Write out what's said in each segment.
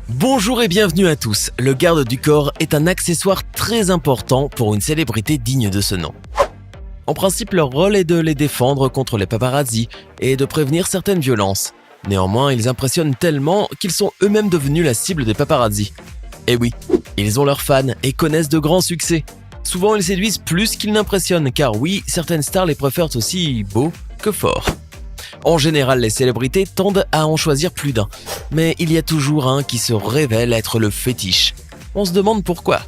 Bonjour et bienvenue à tous. Le garde du corps est un accessoire très important pour une célébrité digne de ce nom. En principe, leur rôle est de les défendre contre les paparazzis et de prévenir certaines violences. Néanmoins, ils impressionnent tellement qu'ils sont eux-mêmes devenus la cible des paparazzis. Et oui, ils ont leurs fans et connaissent de grands succès. Souvent, ils séduisent plus qu'ils n'impressionnent, car oui, certaines stars les préfèrent aussi beaux que forts. En général, les célébrités tendent à en choisir plus d'un, mais il y a toujours un qui se révèle être le fétiche. On se demande pourquoi.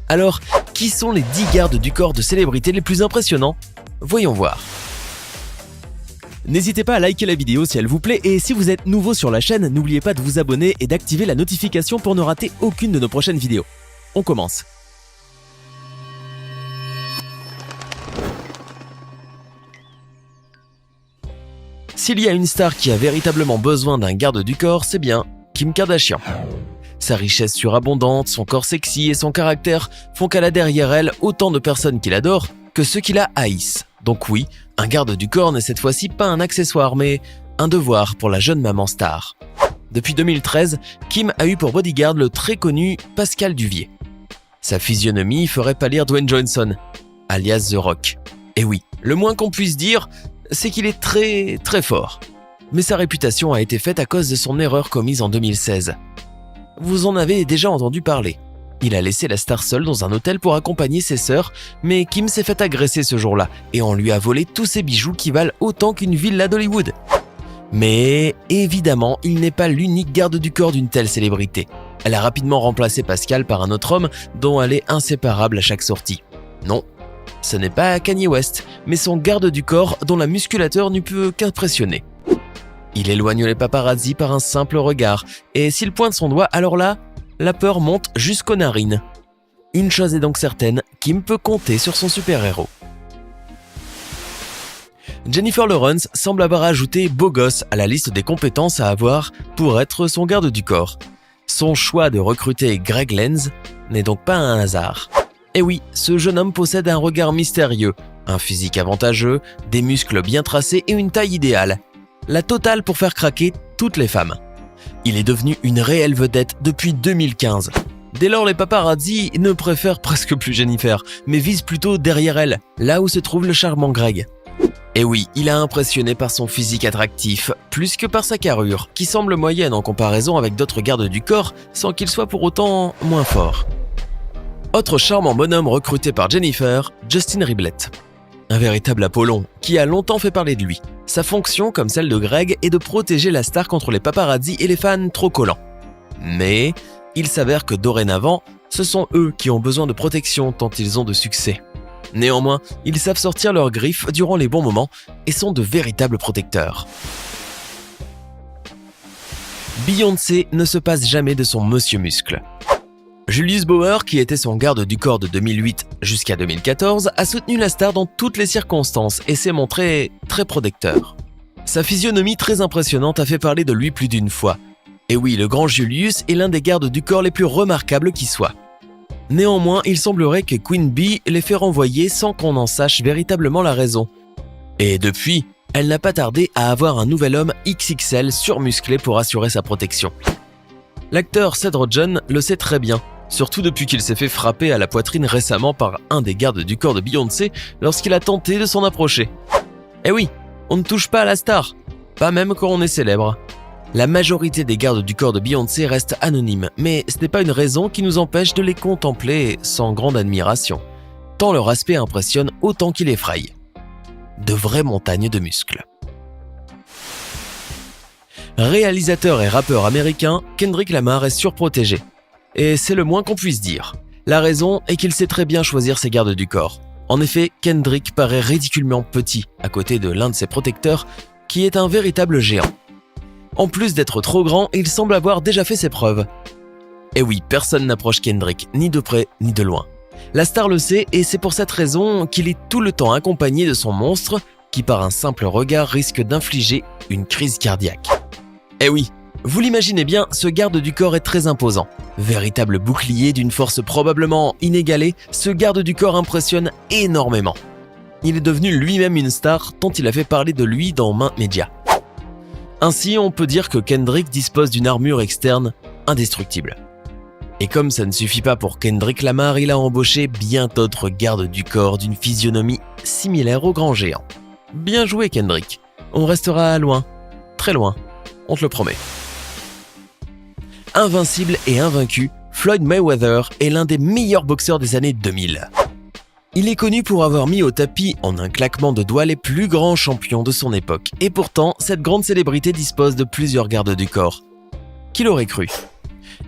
Alors, qui sont les 10 gardes du corps de célébrités les plus impressionnants ? Voyons voir. N'hésitez pas à liker la vidéo si elle vous plaît et si vous êtes nouveau sur la chaîne, n'oubliez pas de vous abonner et d'activer la notification pour ne rater aucune de nos prochaines vidéos. On commence. S'il y a une star qui a véritablement besoin d'un garde du corps, c'est bien Kim Kardashian. Sa richesse surabondante, son corps sexy et son caractère font qu'elle a derrière elle autant de personnes qui l'adorent que ceux qui la haïssent. Donc oui, un garde du corps n'est cette fois-ci pas un accessoire, mais un devoir pour la jeune maman star. Depuis 2013, Kim a eu pour bodyguard le très connu Pascal Duvier. Sa physionomie ferait pâlir Dwayne Johnson, alias The Rock. Et oui, le moins qu'on puisse dire, c'est qu'il est très fort. Mais sa réputation a été faite à cause de son erreur commise en 2016. Vous en avez déjà entendu parler. Il a laissé la star seule dans un hôtel pour accompagner ses sœurs, mais Kim s'est fait agresser ce jour-là et on lui a volé tous ses bijoux qui valent autant qu'une villa d'Hollywood. Mais évidemment, il n'est pas l'unique garde du corps d'une telle célébrité. Elle a rapidement remplacé Pascal par un autre homme dont elle est inséparable à chaque sortie. Non, ce n'est pas Kanye West, mais son garde du corps dont la musculature ne peut qu'impressionner. Il éloigne les paparazzis par un simple regard, et s'il pointe son doigt, alors là, la peur monte jusqu'aux narines. Une chose est donc certaine, Kim peut compter sur son super-héros. Jennifer Lawrence semble avoir ajouté beau gosse à la liste des compétences à avoir pour être son garde du corps. Son choix de recruter Greg Lenz n'est donc pas un hasard. Et oui, ce jeune homme possède un regard mystérieux, un physique avantageux, des muscles bien tracés et une taille idéale. La totale pour faire craquer toutes les femmes. Il est devenu une réelle vedette depuis 2015. Dès lors, les paparazzis ne préfèrent presque plus Jennifer, mais visent plutôt derrière elle, là où se trouve le charmant Greg. Et oui, il a impressionné par son physique attractif, plus que par sa carrure, qui semble moyenne en comparaison avec d'autres gardes du corps, sans qu'il soit pour autant moins fort. Autre charmant bonhomme recruté par Jennifer, Justin Riblet. Un véritable Apollon, qui a longtemps fait parler de lui. Sa fonction, comme celle de Greg, est de protéger la star contre les paparazzis et les fans trop collants. Mais il s'avère que dorénavant, ce sont eux qui ont besoin de protection tant ils ont de succès. Néanmoins, ils savent sortir leurs griffes durant les bons moments et sont de véritables protecteurs. Beyoncé ne se passe jamais de son monsieur muscle. Julius Bauer, qui était son garde du corps de 2008 jusqu'à 2014, a soutenu la star dans toutes les circonstances et s'est montré très protecteur. Sa physionomie très impressionnante a fait parler de lui plus d'une fois. Et oui, le grand Julius est l'un des gardes du corps les plus remarquables qui soit. Néanmoins, il semblerait que Queen Bee l'ait fait renvoyer sans qu'on en sache véritablement la raison. Et depuis, elle n'a pas tardé à avoir un nouvel homme XXL surmusclé pour assurer sa protection. L'acteur Seth Rogen le sait très bien. Surtout depuis qu'il s'est fait frapper à la poitrine récemment par un des gardes du corps de Beyoncé lorsqu'il a tenté de s'en approcher. Eh oui, on ne touche pas à la star, pas même quand on est célèbre. La majorité des gardes du corps de Beyoncé restent anonymes, mais ce n'est pas une raison qui nous empêche de les contempler sans grande admiration, tant leur aspect impressionne autant qu'il effraie. De vraies montagnes de muscles. Réalisateur et rappeur américain, Kendrick Lamar est surprotégé. Et c'est le moins qu'on puisse dire. La raison est qu'il sait très bien choisir ses gardes du corps. En effet, Kendrick paraît ridiculement petit à côté de l'un de ses protecteurs, qui est un véritable géant. En plus d'être trop grand, il semble avoir déjà fait ses preuves. Et oui, personne n'approche Kendrick, ni de près ni de loin. La star le sait et c'est pour cette raison qu'il est tout le temps accompagné de son monstre, qui par un simple regard risque d'infliger une crise cardiaque. Eh oui, vous l'imaginez bien, ce garde du corps est très imposant. Véritable bouclier d'une force probablement inégalée, ce garde du corps impressionne énormément. Il est devenu lui-même une star tant il a fait parler de lui dans maints médias. Ainsi, on peut dire que Kendrick dispose d'une armure externe indestructible. Et comme ça ne suffit pas pour Kendrick Lamar, il a embauché bien d'autres gardes du corps d'une physionomie similaire au grand géant. Bien joué Kendrick, on restera loin, très loin, on te le promet. Invincible et invaincu, Floyd Mayweather est l'un des meilleurs boxeurs des années 2000. Il est connu pour avoir mis au tapis en un claquement de doigts les plus grands champions de son époque. Et pourtant, cette grande célébrité dispose de plusieurs gardes du corps. Qui l'aurait cru ?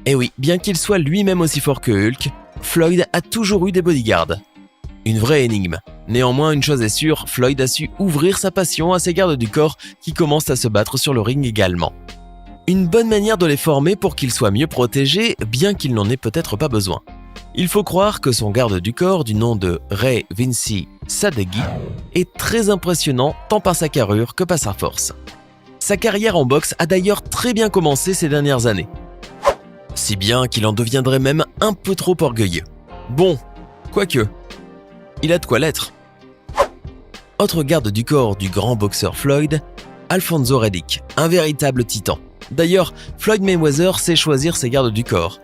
Eh oui, bien qu'il soit lui-même aussi fort que Hulk, Floyd a toujours eu des bodyguards. Une vraie énigme. Néanmoins, une chose est sûre, Floyd a su ouvrir sa passion à ses gardes du corps qui commencent à se battre sur le ring également. Une bonne manière de les former pour qu'ils soient mieux protégés, bien qu'il n'en ait peut-être pas besoin. Il faut croire que son garde du corps, du nom de Ray Vinci Sadeghi, est très impressionnant tant par sa carrure que par sa force. Sa carrière en boxe a d'ailleurs très bien commencé ces dernières années. Si bien qu'il en deviendrait même un peu trop orgueilleux. Bon, quoique, il a de quoi l'être. Autre garde du corps du grand boxeur Floyd, Alfonso Reddick, un véritable titan. D'ailleurs, Floyd Mayweather sait choisir ses gardes du corps.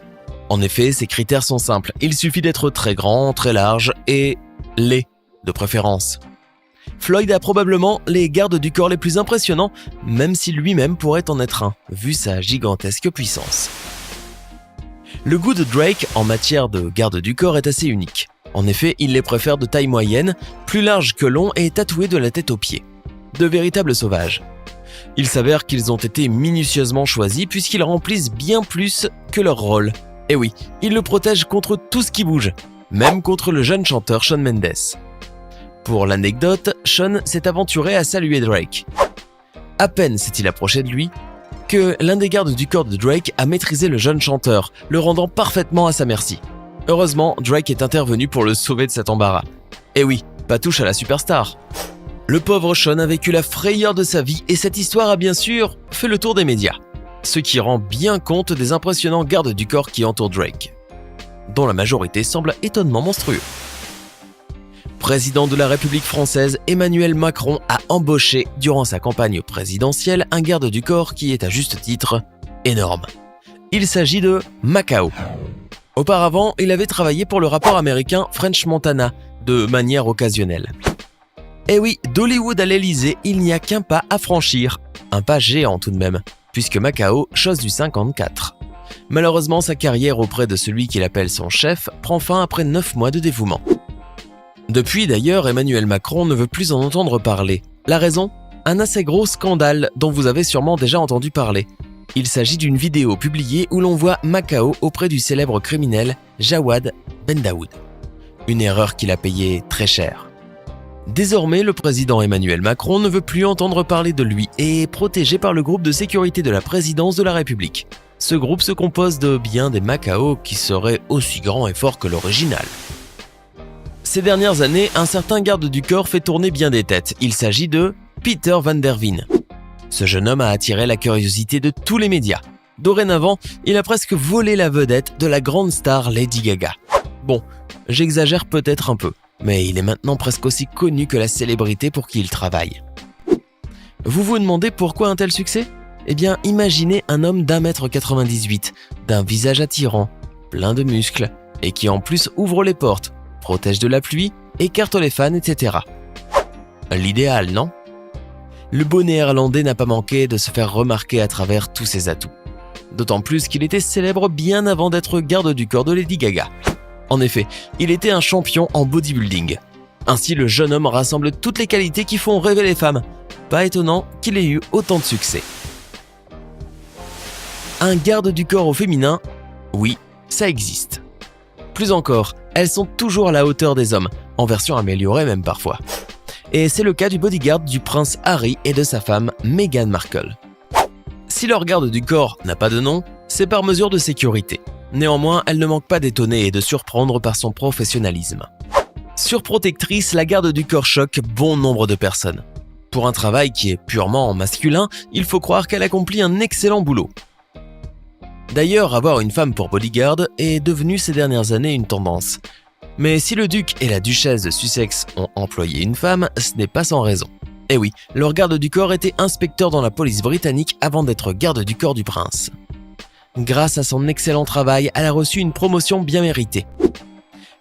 En effet, ses critères sont simples, il suffit d'être très grand, très large et laid, de préférence. Floyd a probablement les gardes du corps les plus impressionnants, même si lui-même pourrait en être un, vu sa gigantesque puissance. Le goût de Drake en matière de garde du corps est assez unique. En effet, il les préfère de taille moyenne, plus large que long et tatoués de la tête aux pieds. De véritables sauvages. Il s'avère qu'ils ont été minutieusement choisis puisqu'ils remplissent bien plus que leur rôle. Et oui, ils le protègent contre tout ce qui bouge, même contre le jeune chanteur Shawn Mendes. Pour l'anecdote, Shawn s'est aventuré à saluer Drake. À peine s'est-il approché de lui que l'un des gardes du corps de Drake a maîtrisé le jeune chanteur, le rendant parfaitement à sa merci. Heureusement, Drake est intervenu pour le sauver de cet embarras. Et oui, pas touche à la superstar. Le pauvre Shawn a vécu la frayeur de sa vie et cette histoire a bien sûr fait le tour des médias, ce qui rend bien compte des impressionnants gardes du corps qui entourent Drake, dont la majorité semble étonnement monstrueux. Président de la République française, Emmanuel Macron a embauché durant sa campagne présidentielle un garde du corps qui est à juste titre énorme. Il s'agit de Macao. Auparavant, il avait travaillé pour le rappeur américain French Montana de manière occasionnelle. Et oui, d'Hollywood à l'Elysée, il n'y a qu'un pas à franchir. Un pas géant tout de même, puisque Macao chose du 54. Malheureusement, sa carrière auprès de celui qu'il appelle son chef prend fin après 9 mois de dévouement. Depuis d'ailleurs, Emmanuel Macron ne veut plus en entendre parler. La raison ? Un assez gros scandale dont vous avez sûrement déjà entendu parler. Il s'agit d'une vidéo publiée où l'on voit Macao auprès du célèbre criminel Jawad Ben Daoud. Une erreur qu'il a payée très cher. Désormais, le président Emmanuel Macron ne veut plus entendre parler de lui et est protégé par le groupe de sécurité de la présidence de la République. Ce groupe se compose de bien des Macao qui seraient aussi grands et forts que l'original. Ces dernières années, un certain garde du corps fait tourner bien des têtes. Il s'agit de Peter Van Der Veen. Ce jeune homme a attiré la curiosité de tous les médias. Dorénavant, il a presque volé la vedette de la grande star Lady Gaga. Bon, j'exagère peut-être un peu, mais il est maintenant presque aussi connu que la célébrité pour qui il travaille. Vous vous demandez pourquoi un tel succès ? Eh bien, imaginez un homme d'1m98, d'un visage attirant, plein de muscles, et qui en plus ouvre les portes, protège de la pluie, écarte les fans, etc. L'idéal, non ? Le beau néerlandais n'a pas manqué de se faire remarquer à travers tous ses atouts. D'autant plus qu'il était célèbre bien avant d'être garde du corps de Lady Gaga. En effet, il était un champion en bodybuilding. Ainsi, le jeune homme rassemble toutes les qualités qui font rêver les femmes. Pas étonnant qu'il ait eu autant de succès. Un garde du corps au féminin ? Oui, ça existe. Plus encore, elles sont toujours à la hauteur des hommes, en version améliorée même parfois. Et c'est le cas du bodyguard du prince Harry et de sa femme Meghan Markle. Si leur garde du corps n'a pas de nom, c'est par mesure de sécurité. Néanmoins, elle ne manque pas d'étonner et de surprendre par son professionnalisme. Surprotectrice, la garde du corps choque bon nombre de personnes. Pour un travail qui est purement masculin, il faut croire qu'elle accomplit un excellent boulot. D'ailleurs, avoir une femme pour bodyguard est devenu ces dernières années une tendance. Mais si le duc et la duchesse de Sussex ont employé une femme, ce n'est pas sans raison. Eh oui, leur garde du corps était inspecteur dans la police britannique avant d'être garde du corps du prince. Grâce à son excellent travail, elle a reçu une promotion bien méritée.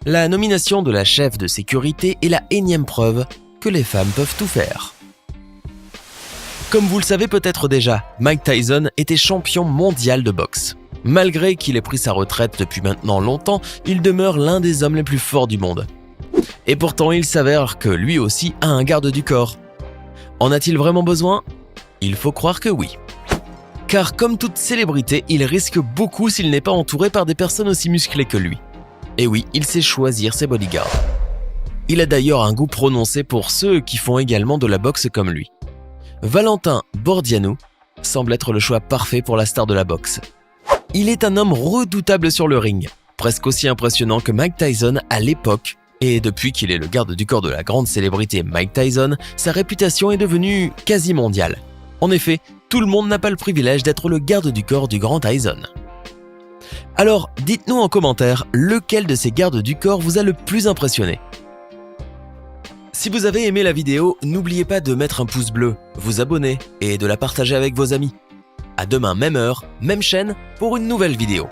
La nomination de la chef de sécurité est la énième preuve que les femmes peuvent tout faire. Comme vous le savez peut-être déjà, Mike Tyson était champion mondial de boxe. Malgré qu'il ait pris sa retraite depuis maintenant longtemps, il demeure l'un des hommes les plus forts du monde. Et pourtant, il s'avère que lui aussi a un garde du corps. En a-t-il vraiment besoin ? Il faut croire que oui. Car comme toute célébrité, il risque beaucoup s'il n'est pas entouré par des personnes aussi musclées que lui. Et oui, il sait choisir ses bodyguards. Il a d'ailleurs un goût prononcé pour ceux qui font également de la boxe comme lui. Valentin Bordiano semble être le choix parfait pour la star de la boxe. Il est un homme redoutable sur le ring, presque aussi impressionnant que Mike Tyson à l'époque, et depuis qu'il est le garde du corps de la grande célébrité Mike Tyson, sa réputation est devenue quasi mondiale. En effet, tout le monde n'a pas le privilège d'être le garde du corps du grand Tyson. Alors, dites-nous en commentaire lequel de ces gardes du corps vous a le plus impressionné. Si vous avez aimé la vidéo, n'oubliez pas de mettre un pouce bleu, vous abonner et de la partager avec vos amis. À demain, même heure, même chaîne, pour une nouvelle vidéo.